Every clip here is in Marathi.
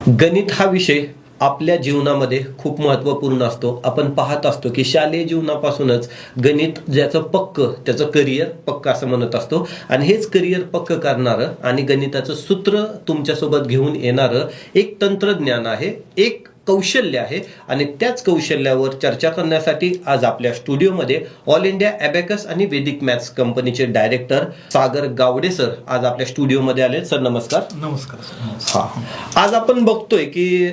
गणित हा विषय आपल्या जीवनामध्ये खूप महत्त्वपूर्ण असतो. आपण पाहत असतो की शालेय जीवनापासूनच गणित ज्याचं पक्क त्याचं करिअर पक्क असं म्हणत असतो आणि हेच करिअर पक्क करणारं आणि गणिताचं सूत्र तुमच्यासोबत घेऊन येणारं एक तंत्रज्ञान आहे, एक कौशल्य आहे आणि त्याच कौशल्यावर चर्चा करण्यासाठी आज आपल्या स्टुडिओमध्ये ऑल इंडिया ॲबॅकस आणि वैदिक मॅथ्स कंपनीचे डायरेक्टर सागर गावडे सर आज आपल्या स्टुडिओमध्ये आले. सर नमस्कार. नमस्कार सर. हा, आज आपण बघतोय की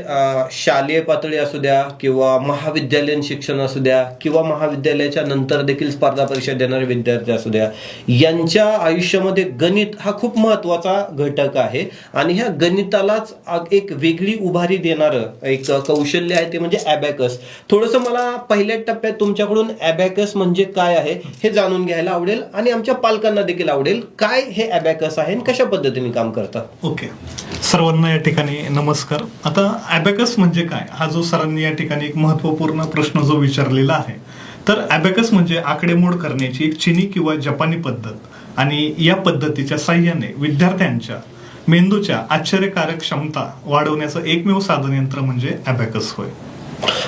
शालेय पातळी असू द्या किंवा महाविद्यालयीन शिक्षण असू द्या किंवा महाविद्यालयाच्या नंतर देखील स्पर्धा परीक्षा देणारे विद्यार्थी असू द्या, यांच्या आयुष्यामध्ये गणित हा खूप महत्वाचा घटक आहे आणि ह्या गणितालाच एक वेगळी उभारी देणारं एक कौशल्य आहे ते म्हणजे ॲबॅकस. थोडंसं मला पहिल्या टप्प्यात तुमच्याकडून ॲबॅकस म्हणजे काय आहे हे जाणून घ्यायला आवडेल आणि आमच्या पालकांना देखील आवडेल काय हे ॲबॅकस आहे आणि कशा पद्धतीने काम करतात. ओके, सर्वांना या ठिकाणी नमस्कार. आता ॲबॅकस म्हणजे काय हा जो सरांनी या ठिकाणी एक महत्वपूर्ण प्रश्न जो विचारलेला आहे, तर ॲबॅकस म्हणजे आकडेमोड करण्याची एक चीनी किंवा जपानी पद्धत आणि या पद्धतीच्या साह्याने विद्यार्थ्यांच्या मेंदूच्या आश्चर्यकारक क्षमता वाढवण्याचं एकमेव साधन यंत्र म्हणजे ॲबॅकस होय.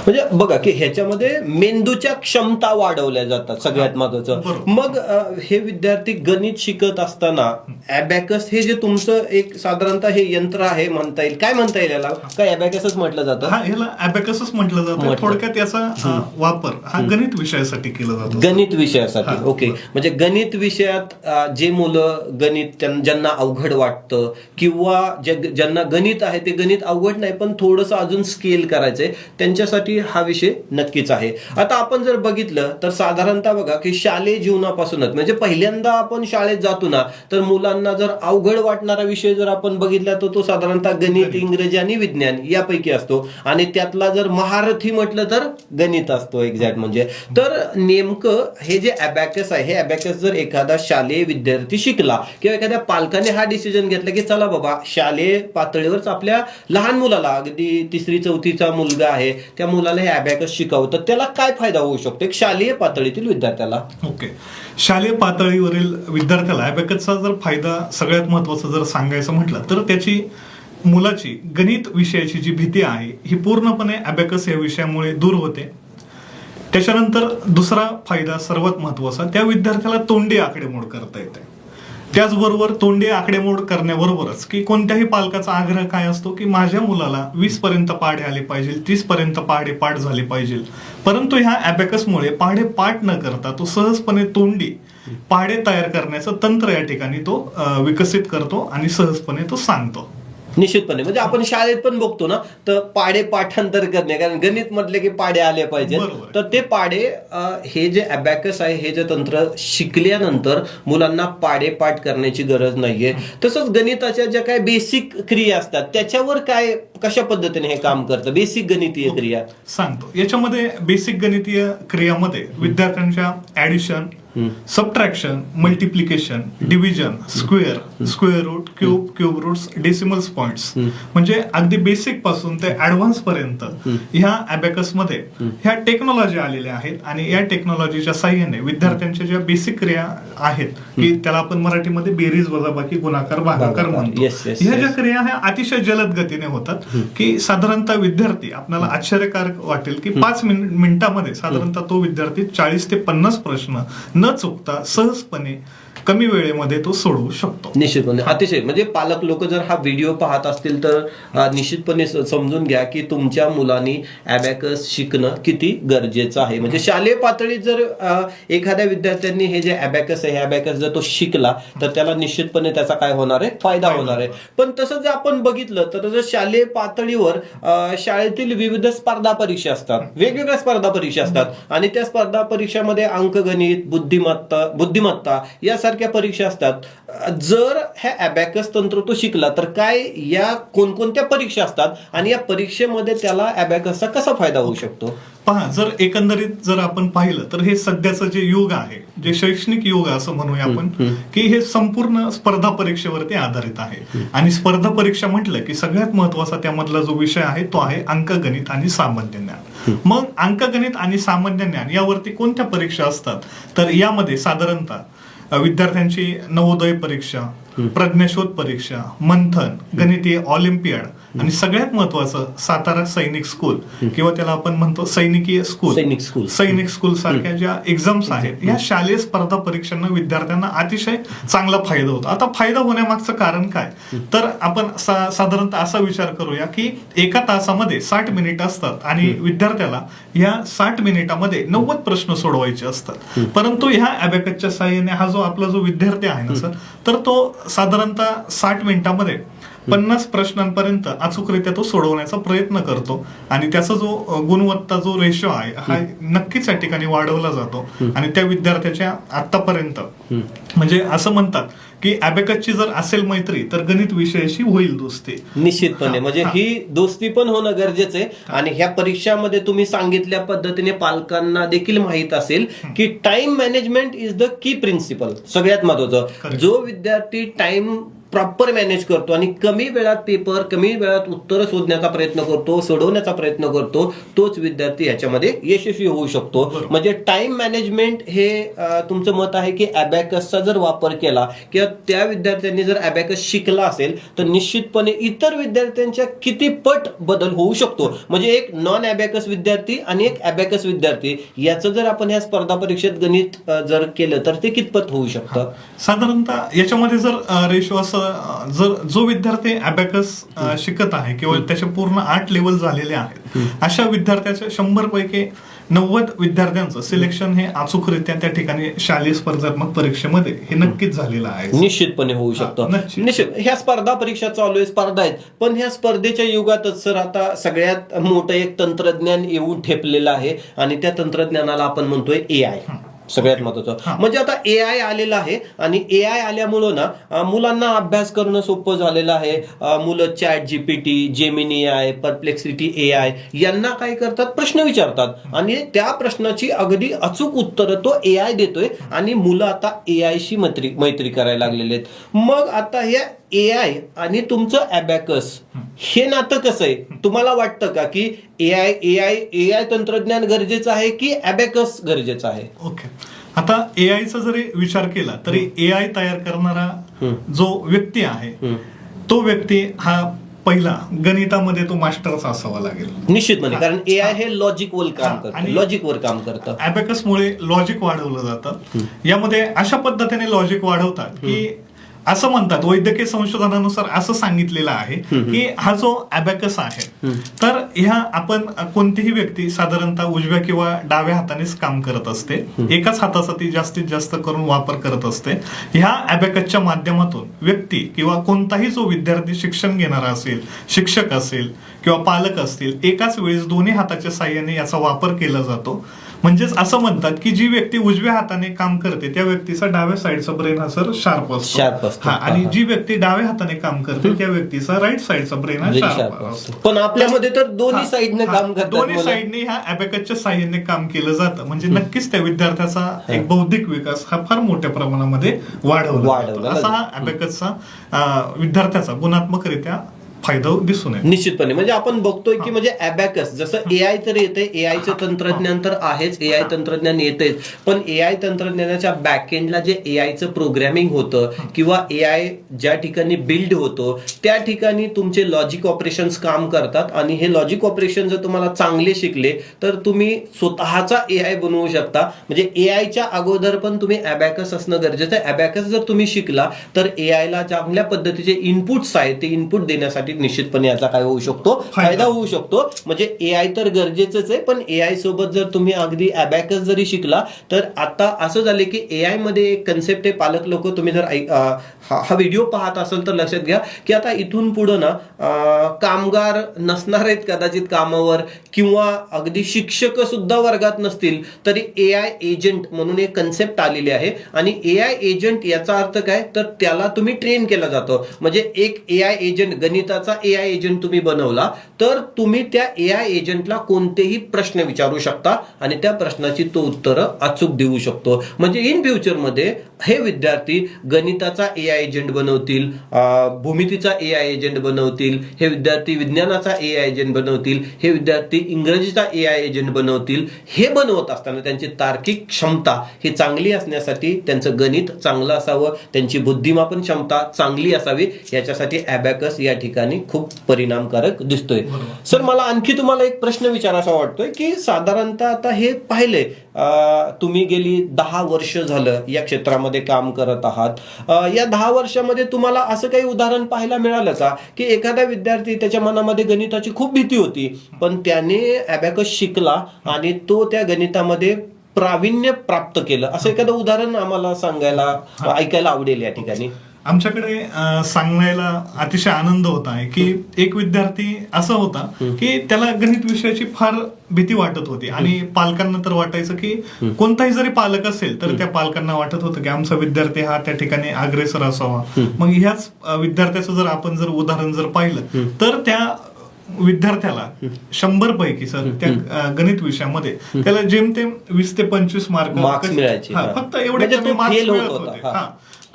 म्हणजे बघा की ह्याच्यामध्ये मेंदूच्या क्षमता वाढवल्या जातात सगळ्यात महत्वाचं. मग हे विद्यार्थी गणित शिकत असताना ॲबॅकस हे जे तुमचं एक साधारणतः हे यंत्र आहे म्हणता येईल, काय म्हणता येईल याला, काय ॲबॅकसच म्हटलं जातं? हा, याला ॲबॅकसच म्हटलं जातं. थोडक्यात याचा वापर हा गणित विषयासाठी केला जातो. गणित विषयासाठी. ओके, म्हणजे गणित विषयात जे मुलं गणित ज्यांना अवघड वाटतं किंवा ज्यांना गणित आहे ते गणित अवघड नाही पण थोडंसं अजून स्केल करायचंय त्यांच्यासाठी हा विषय नक्कीच आहे. आता आपण जर बघितलं तर साधारणतः बघा की शालेय जीवनापासूनच म्हणजे पहिल्यांदा आपण शाळेत जातो ना तर मुलांना जर अवघड वाटणारा विषय जर आपण बघितला तर तो साधारणतः गणित, इंग्रजी आणि विज्ञान यापैकी असतो आणि त्यातला जर महारथी म्हटलं तर गणित असतो एक्झॅक्ट. म्हणजे तर नेमकं हे जे ॲबॅकस आहे हे ॲबॅकस जर एखादा शालेय विद्यार्थी शिकला किंवा एखाद्या पालकाने हा डिसिजन घेतला की चला बाबा शालेय पातळीवरच आपल्या लहान मुलाला अगदी 3री-4थीचा मुलगा आहे त्या मुलाला हे ॲबॅकस शिकावं तर त्याला काय फायदा होऊ शकतो एक शालेय पातळीतील विद्यार्थ्याला? ओके, शालेय पातळीवरील विद्यार्थ्याला ॲबॅकसचा जर फायदा सगळ्यात महत्वाचा जर सांगायचं म्हटलं तर त्याची मुलाची गणित विषयाची जी भीती आहे ही पूर्णपणे ॲबॅकस या विषयामुळे दूर होते. त्याच्यानंतर दुसरा फायदा सर्वात महत्वाचा, त्या विद्यार्थ्याला तोंडी आकडेमोड करता येते. त्याचबरोबर तोंडी आकडेमोड करण्याबरोबरच की कोणत्याही पालकाचा आग्रह काय असतो की माझ्या मुलाला 20 पर्यंत पाढे आले पाहिजे, 30 पर्यंत पाढे पाठ झाले पाहिजे. परंतु ह्या ॲबॅकसमुळे पाढे पाठ न करता तो सहजपणे तोंडी पाढे तयार करण्याचं तंत्र या ठिकाणी तो विकसित करतो आणि सहजपणे तो सांगतो. निश्चितपणे म्हणजे आपण शाळेत पण बघतो ना तर पाढे पाठांतर करणे, कारण गणित म्हटले की पाढे आले पाहिजे तर ते पाढे हे जे ॲबॅकस आहे हे जे तंत्र शिकल्यानंतर मुलांना पाढे पाठ करण्याची गरज नाहीये. तसंच गणिताच्या ज्या काही बेसिक क्रिया असतात त्याच्यावर काय कशा पद्धतीने हे काम करतं, बेसिक गणितीय क्रिया सांगतो. याच्यामध्ये बेसिक गणितीय क्रियामध्ये विद्यार्थ्यांच्या addition, subtraction, multiplication, division, square root, cube roots, decimals points म्हणजे अगदी बेसिक पासून ते ऍडव्हान्स पर्यंत ह्या ॲबॅकस मध्ये ह्या टेक्नॉलॉजी आलेल्या आहेत आणि या टेक्नॉलॉजीच्या साह्याने विद्यार्थ्यांच्या ज्या बेसिक क्रिया आहेत की त्याला आपण मराठीमध्ये बेरीज, वजाबाकी, गुणाकार, भागाकार म्हणतो, ह्या ज्या क्रिया ह्या अतिशय जलद गतीने होतात की साधारणतः विद्यार्थी आपल्याला आश्चर्यकारक वाटेल की 5 मिनिटामध्ये साधारणतः तो विद्यार्थी 40 ते 50 प्रश्न न चुकता सहजपणे कमी वेळेमध्ये तो सोडवू शकतो. निश्चितपणे अतिशय म्हणजे पालक लोक जर हा व्हिडिओ पाहत असतील तर निश्चितपणे समजून घ्या की तुमच्या मुलांनी ॲबॅकस शिकणं किती गरजेचं आहे. म्हणजे शालेय पातळीत जर एखाद्या विद्यार्थ्यांनी हे जे ॲबॅकस आहे हे ॲबॅकस जर तो शिकला तर त्याला निश्चितपणे त्याचा काय होणार आहे, फायदा होणार आहे. पण तसं जर आपण बघितलं तर जर शालेय पातळीवर शाळेतील विविध स्पर्धा परीक्षा असतात, वेगवेगळ्या स्पर्धा परीक्षा असतात आणि त्या स्पर्धा परीक्षामध्ये अंकगणित, बुद्धिमत्ता यासारख्या परीक्षा असतात. जर ह्या ॲबॅकस तंत्र तो शिकला तर काय या कोणकोणत्या परीक्षा असतात आणि या परीक्षेमध्ये त्याला ॲबॅकसचा कसा फायदा होऊ शकतो? पहा, जर एकंदरीत जर आपण पाहिलं तर हे सध्याचं जे युग आहे, जे शैक्षणिक युग असं म्हणूया आपण, की हे संपूर्ण स्पर्धा परीक्षेवरती आधारित आहे. आणि स्पर्धा परीक्षा म्हटलं की सगळ्यात महत्वाचा त्यामधला जो विषय आहे तो आहे अंकगणित आणि सामान्य ज्ञान. मग अंकगणित आणि सामान्य ज्ञान यावरती कोणत्या परीक्षा असतात तर यामध्ये साधारणतः विद्यार्थ्यांची नवोदय परीक्षा, प्रज्ञाशोध परीक्षा, मंथन, गणितीय ऑलिम्पियाड आणि सगळ्यात महत्वाचं सातारा सैनिक स्कूल किंवा त्याला आपण म्हणतो सैनिकीय स्कूल, सैनिक स्कूल सारख्या ज्या एक्झाम्स आहेत या शालेय स्पर्धा परीक्षांना विद्यार्थ्यांना अतिशय चांगला फायदा होतो. आता फायदा होण्यामागचं कारण काय, तर आपण साधारणतः असा विचार करूया की एका तासामध्ये 60 मिनिट असतात आणि विद्यार्थ्याला या 60 मिनिटामध्ये 90 प्रश्न सोडवायचे असतात. परंतु ह्या अबॅकसच्या साहाय्याने हा जो आपला जो विद्यार्थी आहे ना सर, तर तो साधारणतः 60 मिनिटामध्ये 50 प्रश्नांपर्यंत अचूकरित्या तो सोडवण्याचा प्रयत्न करतो आणि त्याचा जो गुणवत्ता जो रेशो आहे हा नक्कीच या ठिकाणी वाढवला जातो. आणि त्या विद्यार्थ्याच्या आतापर्यंत म्हणजे असं म्हणतात की अबॅकसची जर असेल मैत्री तर गणित विषयाशी होईल दोस्ती. निश्चितपणे म्हणजे ही दोस्ती पण होणं गरजेचं आहे. आणि ह्या परीक्षामध्ये तुम्ही सांगितल्या पद्धतीने पालकांना देखील माहित असेल की time management is the key principle. सगळ्यात महत्वाचं, जो विद्यार्थी टाइम प्रॉपर मॅनेज करतो आणि कमी वेळात पेपर, कमी वेळात उत्तर शोधण्याचा प्रयत्न करतो, सोडवण्याचा प्रयत्न करतो, तोच विद्यार्थी ह्याच्यामध्ये यशस्वी होऊ शकतो. म्हणजे टाइम मॅनेजमेंट हे तुमचं मत आहे की अबॅकसचा जर वापर केला किंवा त्या विद्यार्थ्यांनी जर अबॅकस शिकला असेल तर निश्चितपणे इतर विद्यार्थ्यांच्या किती पट बदल होऊ शकतो. म्हणजे एक नॉन अबॅकस विद्यार्थी आणि एक अबॅकस विद्यार्थी याचं जर आपण ह्या स्पर्धा परीक्षेत गणित जर केलं तर ते कितपत होऊ शकतं. साधारणतः याच्यामध्ये जर रेशो असं जर जो विद्यार्थी अबॅकस शिकत आहे किंवा त्याचे पूर्ण 8 लेवल झालेले आहेत अशा विद्यार्थ्याच्या 100 पैकी 90 विद्यार्थ्यांचं सिलेक्शन हे अचूकरित्या त्या ठिकाणी शालेय स्पर्धात्मक परीक्षेमध्ये हे नक्कीच झालेलं आहे. निश्चितपणे होऊ शकतं. निश्चित ह्या स्पर्धा परीक्षा चालू आहे, स्पर्धा आहेत, पण ह्या स्पर्धेच्या युगातच सर आता सगळ्यात मोठं एक तंत्रज्ञान येऊन ठेपलेलं आहे आणि त्या तंत्रज्ञानाला आपण म्हणतोय AI. सगळ्यात महत्वाचं म्हणजे आता AI आलेलं आहे आणि AI आल्यामुळं ना मुलांना अभ्यास करणं सोपं झालेलं आहे. मुलं ChatGPT, Gemini AI, Perplexity AI यांना काय करतात, प्रश्न विचारतात आणि त्या प्रश्नाची अगदी अचूक उत्तरं तो AI देतोय आणि मुलं आता AI शी मैत्री करायला लागलेले आहेत. मग आता ह्या AI आणि तुमचं अबॅकस हे नातं कसं आहे, तुम्हाला वाटतं का की AI तंत्रज्ञान गरजेचं आहे की अबॅकस गरजेचं आहे? ओके, आता AIचा जरी विचार केला तरी AI तयार करणारा जो व्यक्ती आहे तो व्यक्ती हा पहिला गणितामध्ये तो मास्टरचा असावा लागेल. निश्चितपणे, कारण AI हे लॉजिकवर काम करतं. अबॅकसमुळे लॉजिक वाढवलं जातं. यामध्ये अशा पद्धतीने लॉजिक वाढवतात की असं म्हणतात, वैद्यकीय संशोधनानुसार असं सांगितलेलं आहे की हा जो अबॅकस आहे तर ह्या आपण कोणतीही व्यक्ती साधारणतः उजव्या किंवा डाव्या हातानेच काम करत असते. एकाच हाताचा ती जास्तीत जास्त करून वापर करत असते. ह्या अबॅकसच्या माध्यमातून व्यक्ती किंवा कोणताही जो विद्यार्थी शिक्षण घेणारा असेल, शिक्षक असेल किंवा पालक असतील, एकाच वेळेस दोन्ही हाताच्या साह्याने याचा वापर केला जातो. म्हणजेच असं म्हणतात की जी व्यक्ती उजव्या हाताने काम करते त्या व्यक्तीचा डाव्या साईडचा ब्रेन हा सर शार्प असतो. आणि जी व्यक्ती डाव्या हाताने काम करते त्या व्यक्तीचा राईट साईडचा ब्रेन हा शार्प असतो. पण आपल्यामध्ये तर दोन्ही साईडने काम करतात. दोन्ही साईडने ह्या अबॅकसच्या साह्याने काम केलं जातं. म्हणजे नक्कीच त्या विद्यार्थ्याचा एक बौद्धिक विकास हा फार मोठ्या प्रमाणामध्ये वाढवला असा हा अबॅकसचा विद्यार्थ्याचा गुणात्मकरित्या फायदा दिसून येतो. निश्चितपणे म्हणजे आपण बघतोय की म्हणजे अबॅकस जसं AI तर येते, AIचं तंत्रज्ञान तर आहेच, AI तंत्रज्ञान येतेच, पण AI तंत्रज्ञानाच्या बॅकएंडला जे AIचं प्रोग्रॅमिंग होतं किंवा AI ज्या ठिकाणी बिल्ड होतो त्या ठिकाणी तुमचे लॉजिक ऑपरेशन्स काम करतात आणि हे लॉजिक ऑपरेशन जर तुम्हाला चांगले शिकले तर तुम्ही स्वतःचा AI बनवू शकता. म्हणजे AIच्या अगोदर पण तुम्ही अबॅकस असणं गरजेचं आहे. अबॅकस जर तुम्ही शिकला तर AIला चांगल्या पद्धतीचे इनपुट्स आहेत ते इनपुट देण्यासाठी निश्चितपणे याचा काय होऊ शकतो, फायदा होऊ शकतो. म्हणजे AI तर गरजेचंच आहे, पण AI सोबत जर तुम्ही अगदी अबॅकस जरी शिकला तर आता असं झालं की AI मध्ये एक कन्सेप्ट आहे. पालक लोक तुम्ही जर हा व्हिडिओ पाहत असेल तर लक्षात घ्या की आता इथून पुढे ना कामगार नसणार आहेत कदाचित कामावर किंवा अगदी शिक्षक सुद्धा वर्गात नसतील तरी AI एजंट म्हणून एक कन्सेप्ट आलेली आहे. आणि AI एजंट याचा अर्थ काय, तर त्याला तुम्ही ट्रेन केला जातो. म्हणजे एक AI एजंट, गणिताचा AI एजंट तुम्ही बनवला तर तुम्ही त्या AI एजंटला कोणतेही प्रश्न विचारू शकता आणि त्या प्रश्नाची तो उत्तर अचूक देऊ शकतो. म्हणजे इन फ्युचर मध्ये हे विद्यार्थी गणिताचा AI एजंट बनवतील, भूमितीचा AI एजंट बनवतील, हे विद्यार्थी विज्ञानाचा AI एजंट बनवतील, हे विद्यार्थी इंग्रजीचा AI एजंट बनवतील. हे बनवत असताना त्यांची तार्किक क्षमता ही चांगली असण्यासाठी त्यांचं गणित चांगलं असावं, त्यांची बुद्धिमापन क्षमता चांगली असावी, याच्यासाठी अबॅकस या ठिकाणी ठिकाणी खूप परिणामकारक दिसतोय. बरोबर. सर मला आणखी तुम्हाला एक प्रश्न विचारायचा वाटतोय की साधारणतः आता हे पाहिलंय तुम्ही गेली 10 वर्ष झालं या क्षेत्रामध्ये काम करत आहात. या 10 वर्षामध्ये तुम्हाला असं काही उदाहरण पाहायला मिळालं का की एखादा विद्यार्थी त्याच्या मनामध्ये गणिताची खूप भीती होती पण त्याने अबॅकस शिकला आणि तो त्या गणितामध्ये प्रावीण्य प्राप्त केलं, असं एखादं उदाहरण आम्हाला सांगायला ऐकायला आवडेल या ठिकाणी. आमच्याकडे सांगायला अतिशय आनंद होत आहे की एक विद्यार्थी असा होता की त्याला गणित विषयाची फार भीती वाटत होती आणि पालकांना तर वाटायचं की कोणताही जरी पालक असेल तर त्या पालकांना वाटत होतं की आमचा विद्यार्थी हा त्या ठिकाणी अग्रेसर असावा. मग ह्याच विद्यार्थ्याचं जर आपण जर उदाहरण जर पाहिलं तर त्या विद्यार्थ्याला 100 पैकी सर त्या गणित विषयामध्ये त्याला जेमतेम 20 ते 25 मार्क्स मिळायचे. फक्त एवढे कमी मार्क्स मिळत होते.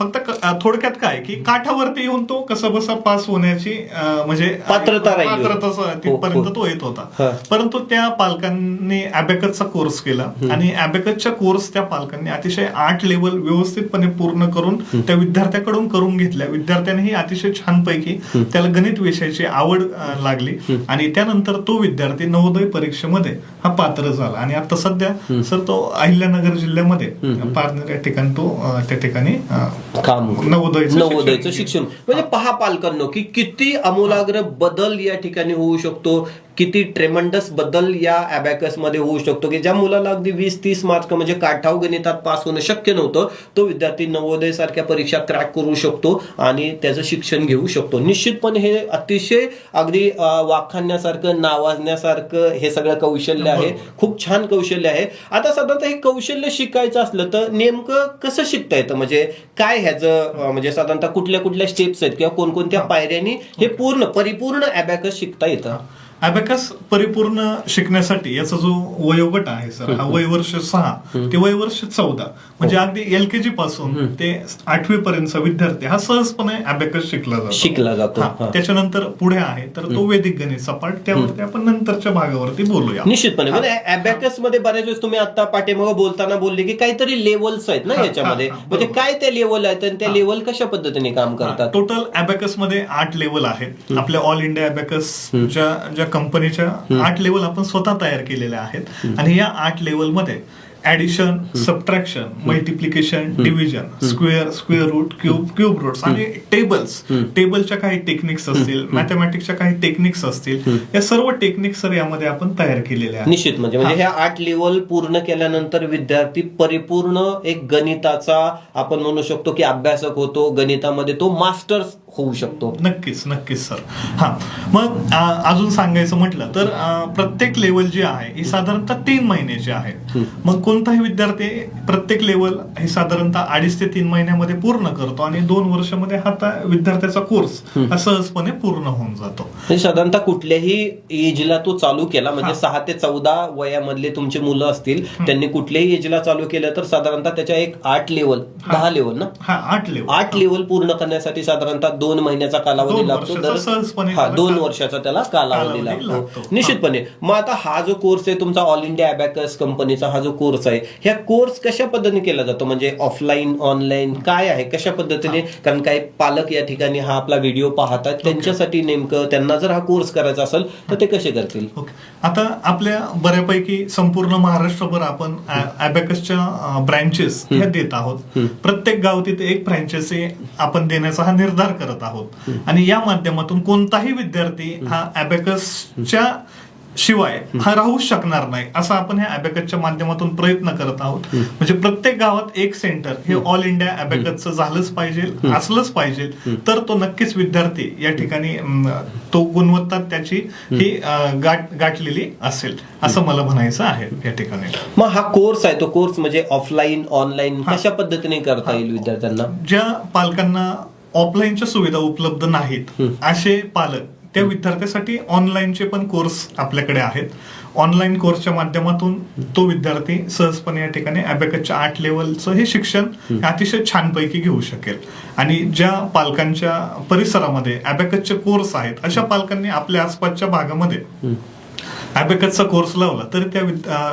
फक्त थोडक्यात काय की काठावरती येऊन तो कसा बसा पास होण्याची म्हणजे पात्रता तिथपर्यंत तो येत होता. परंतु त्या पालकांनी अबॅकसचा कोर्स केला आणि अबॅकसच्या कोर्स त्या पालकांनी अतिशय 8 लेवल व्यवस्थितपणे पूर्ण करून त्या विद्यार्थ्याकडून करून घेतल्या. विद्यार्थ्यानेही अतिशय छानपैकी त्याला गणित विषयाची आवड लागली आणि त्यानंतर तो विद्यार्थी नवोदय परीक्षेमध्ये हा पात्र झाला आणि आता सध्या सर तो अहिल्यानगर जिल्ह्यामध्ये पारनेर या ठिकाणी तो त्या ठिकाणी काम नवोदयचं शिक्षण. म्हणजे पहा पालकांनो की किती आमूलाग्र बदल या ठिकाणी होऊ शकतो, किती ट्रेमंडस बदल या अबॅकस मध्ये होऊ शकतो की ज्या मुलाला अगदी 20-30 मार्क म्हणजे काठाव गणितात पास होणं शक्य नव्हतं तो विद्यार्थी नवोदय सारख्या परीक्षा क्रॅक करू शकतो आणि त्याचं शिक्षण घेऊ शकतो. निश्चितपणे हे अतिशय अगदी वाखाणण्यासारखं नावाजण्यासारखं हे सगळं कौशल्य आहे, खूप छान कौशल्य आहे. आता साधारणतः हे कौशल्य शिकायचं असलं तर नेमकं कसं शिकता येतं, म्हणजे काय ह्याचं म्हणजे साधारणतः कुठल्या कुठल्या स्टेप्स आहेत किंवा कोणकोणत्या पायऱ्यांनी हे परिपूर्ण अबॅकस शिकता येतं. अबॅकस परिपूर्ण शिकण्यासाठी याचा जो वयोगट आहे सर हा वयवर्ष 6 ते वयवर्ष 14 म्हणजे अगदी LKG पासून ते 8वी पर्यंतचा विद्यार्थी हा सहजपणे अबॅकस शिकला जातो. त्याच्यानंतर पुढे आहे तर तो वैदिक गणितचा पाठ, त्यावरती आपण नंतरच्या भागावरती बोलूया. निश्चितपणे म्हणजे अबॅकस मध्ये बऱ्याच वेळेस तुम्ही आता पाठीमागे बोलताना बोलले की काहीतरी लेवल्स आहेत ना याच्यामध्ये, म्हणजे काय ते लेवल आहेत आणि त्या लेवल कशा पद्धतीने काम करतात. टोटल अबॅकस मध्ये 8 लेवल आहेत. आपल्या ऑल इंडिया अबॅकसच्या कंपनीच्या 8 लेवल आपण स्वतः तयार केलेल्या आहेत आणि या 8 लेवल मध्ये addition, subtraction, multiplication, division, square root, cube roots आणि टेबलच्या काही टेक्निक्स असतील, मॅथमॅटिक्सच्या काही टेक्निक्स असतील, या सर्व टेक्निक्स सर यामध्ये आपण तयार केलेल्या आहेत. निश्चित म्हणजे ह्या 8 लेवल पूर्ण केल्यानंतर विद्यार्थी परिपूर्ण एक गणिताचा आपण म्हणू शकतो की अभ्यासक होतो, गणितामध्ये तो मास्टर होऊ शकतो. नक्कीच सर. मग अजून सांगायचं म्हटलं तर प्रत्येक लेवल जी आहे ही साधारणतः 3 महिन्याची आहे. मग कोणताही विद्यार्थी प्रत्येक लेवल हे साधारणतः 2.5 ते 3 महिन्यामध्ये पूर्ण करतो आणि 2 वर्षामध्ये हा विद्यार्थ्याचा कोर्स हा सहजपणे पूर्ण होऊन जातो. म्हणजे साधारणतः कुठल्याही एजला तो चालू केला म्हणजे 6 ते 14 वयामधले तुमचे मुलं असतील त्यांनी कुठल्याही एजला चालू केलं तर साधारणतः त्याच्या एक 8 लेवल 10 लेवल ना 8 लेवल पूर्ण करण्यासाठी साधारणतः 2 महिन्याचा कालावधी लागतो. 2 वर्षाचा त्याला कालावधी लागतो निश्चितपणे. मग आता हा जो कोर्स आहे तुमचा ऑल इंडिया अबॅकस कंपनीचा हा जो कोर्स आहे, ह्या कोर्स कशा पद्धतीने केला जातो, म्हणजे ऑफलाईन ऑनलाईन काय आहे, कशा पद्धतीने, कारण काही पालक या ठिकाणी हा आपला व्हिडिओ पाहतात त्यांच्यासाठी नेमकं त्यांना जर हा कोर्स करायचा असेल तर ते कसे करतील. आता आपल्या बऱ्यापैकी संपूर्ण महाराष्ट्रभर आपण अबॅकसच्या ब्रँचेस ह्या देत आहोत. प्रत्येक गाव तिथे एक फ्रँचायझी आपण देण्याचा हा निर्धार करत आहोत आणि या माध्यमातून कोणताही विद्यार्थी हा अबॅकसच्या शिवाय हा राहू शकणार नाही असं आपण ह्या अबॅकसच्या माध्यमातून प्रयत्न करत आहोत. म्हणजे प्रत्येक गावात एक सेंटर हे ऑल इंडिया अबॅकसचं झालंच पाहिजे, असलंच पाहिजे तर तो नक्कीच विद्यार्थी या ठिकाणी तो गुणवत्ता त्याची ही गाठलेली असेल असं मला म्हणायचं आहे या ठिकाणी. मग हा कोर्स आहे तो कोर्स म्हणजे ऑफलाईन ऑनलाईन कशा पद्धतीने करता येईल विद्यार्थ्यांना. ज्या पालकांना ऑफलाईनच्या सुविधा उपलब्ध नाहीत असे पालक त्या विद्यार्थ्यासाठी ऑनलाईनचे पण कोर्स आपल्याकडे आहेत. ऑनलाईन कोर्सच्या माध्यमातून तो विद्यार्थी सहजपणे या ठिकाणी अबॅकसच्या 8 लेवलचं हे शिक्षण अतिशय छानपैकी घेऊ शकेल. आणि ज्या पालकांच्या परिसरामध्ये अबॅकसचे कोर्स आहेत अशा पालकांनी आपल्या आसपासच्या भागामध्ये अबॅकसचा कोर्स लावला तर त्या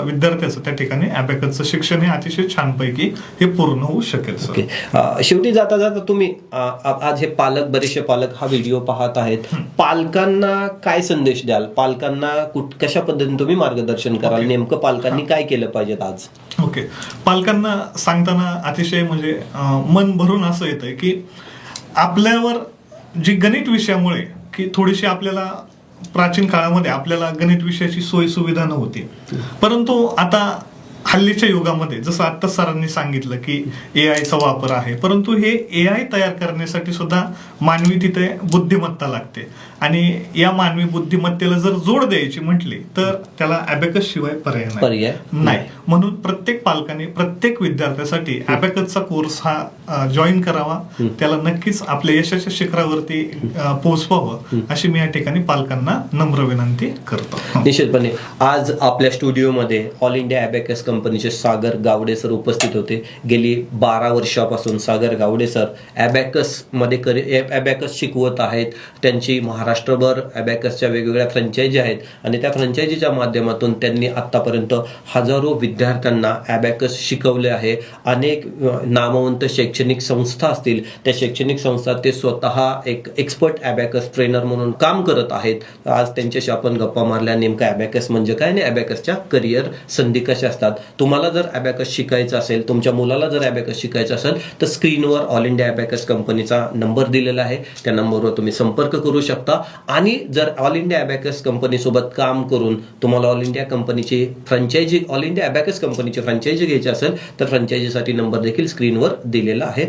विद्यार्थ्याचं त्या ठिकाणी अबॅकसचं शिक्षण हे अतिशय छानपैकी हे पूर्ण होऊ शकेल सर. ओके. शेवटी जाता जाता तुम्ही आज हे पालक, बरेचसे पालक हा व्हिडिओ पाहत आहेत, पालकांना काय संदेश द्याल? पालकांना कशा पद्धतीने तुम्ही मार्गदर्शन कराल? नेमकं पालकांनी काय केलं पाहिजे आज? ओके. पालकांना सांगताना अतिशय म्हणजे मन भरून असं येतंय की आपल्यावर जी गणित विषयामुळे की थोडीशी आपल्याला प्राचीन काळामध्ये आपल्याला गणित विषयाची सोय सुविधा नव्हती, परंतु आता हल्लीच्या युगामध्ये जसं आता सरांनी सांगितलं की एआयचा वापर आहे, परंतु हे एआय तयार करण्यासाठी सुद्धा मानवी तिथे बुद्धिमत्ता लागते आणि या मानवी बुद्धिमत्तेला जर जोड द्यायची म्हटली तर त्याला अबॅकस शिवाय पर्याय नाही. म्हणून प्रत्येक पालकाने प्रत्येक विद्यार्थ्यासाठी अबॅकसचा कोर्स हा जॉईन करावा, त्याला नक्कीच आपल्या यशाच्या शिखरावरती पोहोचवावं अशी मी या ठिकाणी पालकांना नम्र विनंती करतो. निश्चितपणे आज आपल्या स्टुडिओमध्ये ऑल इंडिया अबॅकस कंपनीचे सागर गावडे सर उपस्थित होते. गेली 12 वर्षापासून सागर गावडे सर अबॅकस शिकवत आहेत. त्यांची महाराष्ट्रभर अबॅकसच्या वेगवेगळ्या फ्रँचायझी आहेत आणि त्या फ्रँचायझीच्या माध्यमातून त्यांनी आतापर्यंत हजारो विद्यार्थ्यांना अबॅकस शिकवले आहे. अनेक नामवंत शैक्षणिक संस्था असतील, त्या शैक्षणिक संस्था ते स्वतः एक एक्सपर्ट अबॅकस ट्रेनर म्हणून काम करत आहेत. आज त्यांच्याशी आपण गप्पा मारल्या, नेमका अबॅकस म्हणजे काय आणि अबॅकसच्या करिअर संधी कशा असतात. तुम्हाला जर अबॅकस शिकायचं असेल, तुमच्या मुलाला जर अबॅकस शिकायचं असेल तर स्क्रीनवर ऑल इंडिया अबॅकस कंपनीचा नंबर दिलेला आहे, त्या नंबरवर तुम्ही संपर्क करू शकता. आणि जर ऑल इंडिया अबॅकस कंपनीसोबत काम करून तुम्हाला ऑल इंडिया अबॅकस कंपनीची फ्रँचायझी घ्यायची असेल तर फ्रँचायझीसाठी नंबर देखील स्क्रीनवर दिलेला आहे.